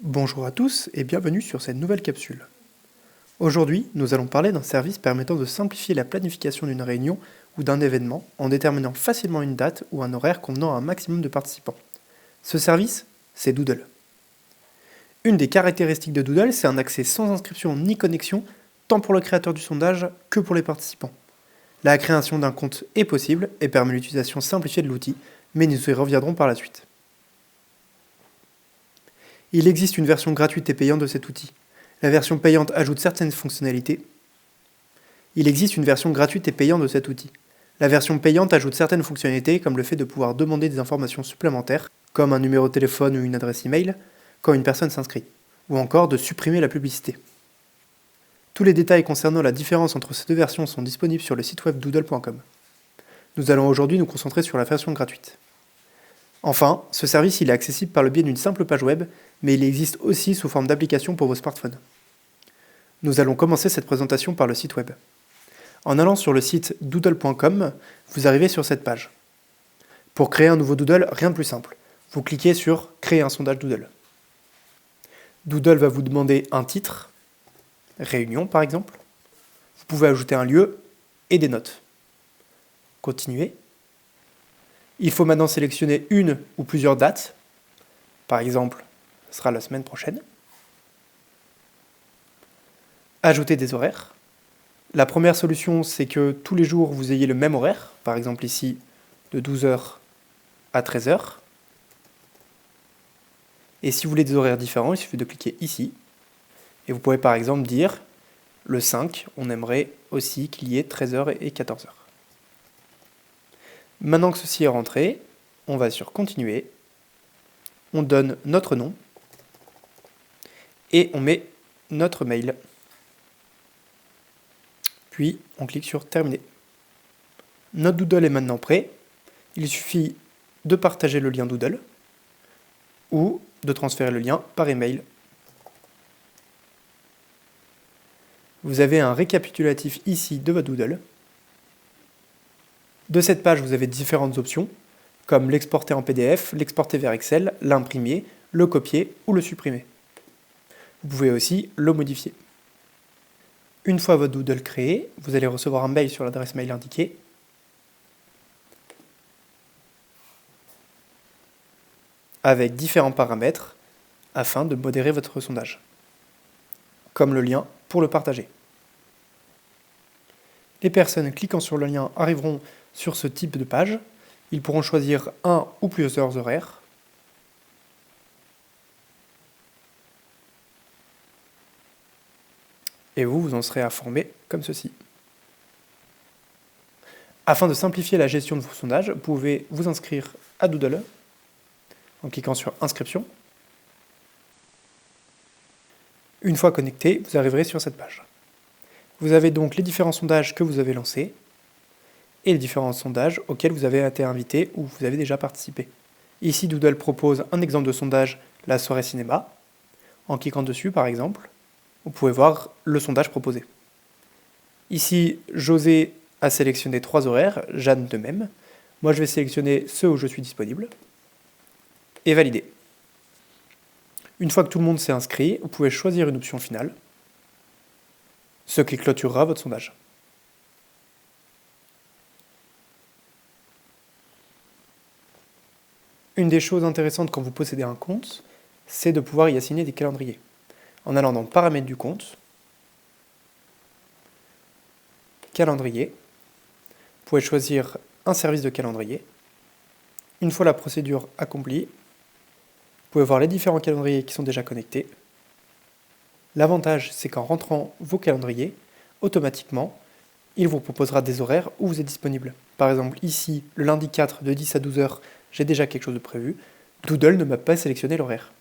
Bonjour à tous et bienvenue sur cette nouvelle capsule. Aujourd'hui, nous allons parler d'un service permettant de simplifier la planification d'une réunion ou d'un événement en déterminant facilement une date ou un horaire convenant à un maximum de participants. Ce service, c'est Doodle. Une des caractéristiques de Doodle, c'est un accès sans inscription ni connexion, tant pour le créateur du sondage que pour les participants. La création d'un compte est possible et permet l'utilisation simplifiée de l'outil, mais nous y reviendrons par la suite. Il existe une version gratuite et payante de cet outil. La version payante ajoute certaines fonctionnalités. Il existe une version gratuite et payante de cet outil. La version payante ajoute certaines fonctionnalités comme le fait de pouvoir demander des informations supplémentaires, comme un numéro de téléphone ou une adresse email, quand une personne s'inscrit, ou encore de supprimer la publicité. Tous les détails concernant la différence entre ces deux versions sont disponibles sur le site web doodle.com. Nous allons aujourd'hui nous concentrer sur la version gratuite. Enfin, ce service est accessible par le biais d'une simple page web, mais il existe aussi sous forme d'application pour vos smartphones. Nous allons commencer cette présentation par le site web. En allant sur le site doodle.com, vous arrivez sur cette page. Pour créer un nouveau Doodle, rien de plus simple. Vous cliquez sur « Créer un sondage Doodle ». Doodle va vous demander un titre, réunion par exemple. Vous pouvez ajouter un lieu et des notes. Continuez. Il faut maintenant sélectionner une ou plusieurs dates. Par exemple, ce sera la semaine prochaine. Ajouter des horaires. La première solution, c'est que tous les jours, vous ayez le même horaire. Par exemple ici, de 12h à 13h. Et si vous voulez des horaires différents, il suffit de cliquer ici. Et vous pouvez par exemple dire, le 5, on aimerait aussi qu'il y ait 13h et 14h. Maintenant que ceci est rentré, on va sur Continuer, on donne notre nom et on met notre mail. Puis on clique sur Terminer. Notre Doodle est maintenant prêt. Il suffit de partager le lien Doodle ou de transférer le lien par email. Vous avez un récapitulatif ici de votre Doodle. De cette page, vous avez différentes options, comme l'exporter en PDF, l'exporter vers Excel, l'imprimer, le copier ou le supprimer. Vous pouvez aussi le modifier. Une fois votre Doodle créé, vous allez recevoir un mail sur l'adresse mail indiquée. Avec différents paramètres afin de modérer votre sondage, comme le lien pour le partager. Les personnes cliquant sur le lien arriveront sur ce type de page. Ils pourront choisir un ou plusieurs horaires. Et vous en serez informé comme ceci. Afin de simplifier la gestion de vos sondages, vous pouvez vous inscrire à Doodle en cliquant sur Inscription. Une fois connecté, vous arriverez sur cette page. Vous avez donc les différents sondages que vous avez lancés et les différents sondages auxquels vous avez été invité ou vous avez déjà participé. Ici, Doodle propose un exemple de sondage, la soirée cinéma. En cliquant dessus, par exemple, vous pouvez voir le sondage proposé. Ici, José a sélectionné 3 horaires, Jeanne de même. Moi, je vais sélectionner ceux où je suis disponible et valider. Une fois que tout le monde s'est inscrit, vous pouvez choisir une option finale, ce qui clôturera votre sondage. Une des choses intéressantes quand vous possédez un compte, c'est de pouvoir y assigner des calendriers. En allant dans Paramètres du compte, Calendrier, vous pouvez choisir un service de calendrier. Une fois la procédure accomplie, vous pouvez voir les différents calendriers qui sont déjà connectés. L'avantage, c'est qu'en rentrant vos calendriers, automatiquement, il vous proposera des horaires où vous êtes disponible. Par exemple, ici, le lundi 4 de 10 à 12h, j'ai déjà quelque chose de prévu. Doodle ne m'a pas sélectionné l'horaire.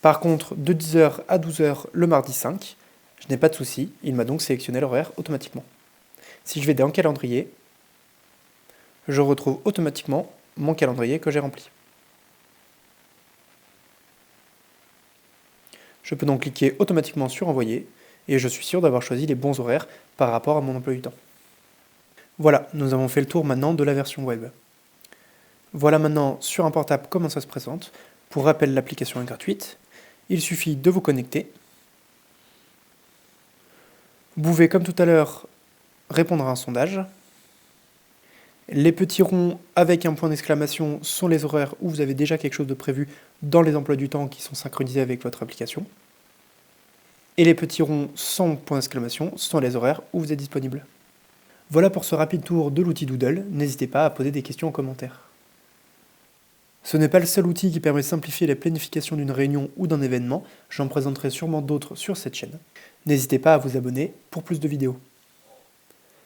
Par contre, de 10h à 12h le mardi 5, je n'ai pas de souci, il m'a donc sélectionné l'horaire automatiquement. Si je vais dans Calendrier, je retrouve automatiquement mon calendrier que j'ai rempli. Je peux donc cliquer automatiquement sur Envoyer et je suis sûr d'avoir choisi les bons horaires par rapport à mon emploi du temps. Voilà, nous avons fait le tour maintenant de la version web. Voilà maintenant sur un portable comment ça se présente. Pour rappel, l'application est gratuite. Il suffit de vous connecter. Vous pouvez, comme tout à l'heure, répondre à un sondage. Les petits ronds avec un point d'exclamation sont les horaires où vous avez déjà quelque chose de prévu dans les emplois du temps qui sont synchronisés avec votre application. Et les petits ronds sans point d'exclamation sont les horaires où vous êtes disponible. Voilà pour ce rapide tour de l'outil Doodle. N'hésitez pas à poser des questions en commentaire. Ce n'est pas le seul outil qui permet de simplifier la planification d'une réunion ou d'un événement, j'en présenterai sûrement d'autres sur cette chaîne. N'hésitez pas à vous abonner pour plus de vidéos.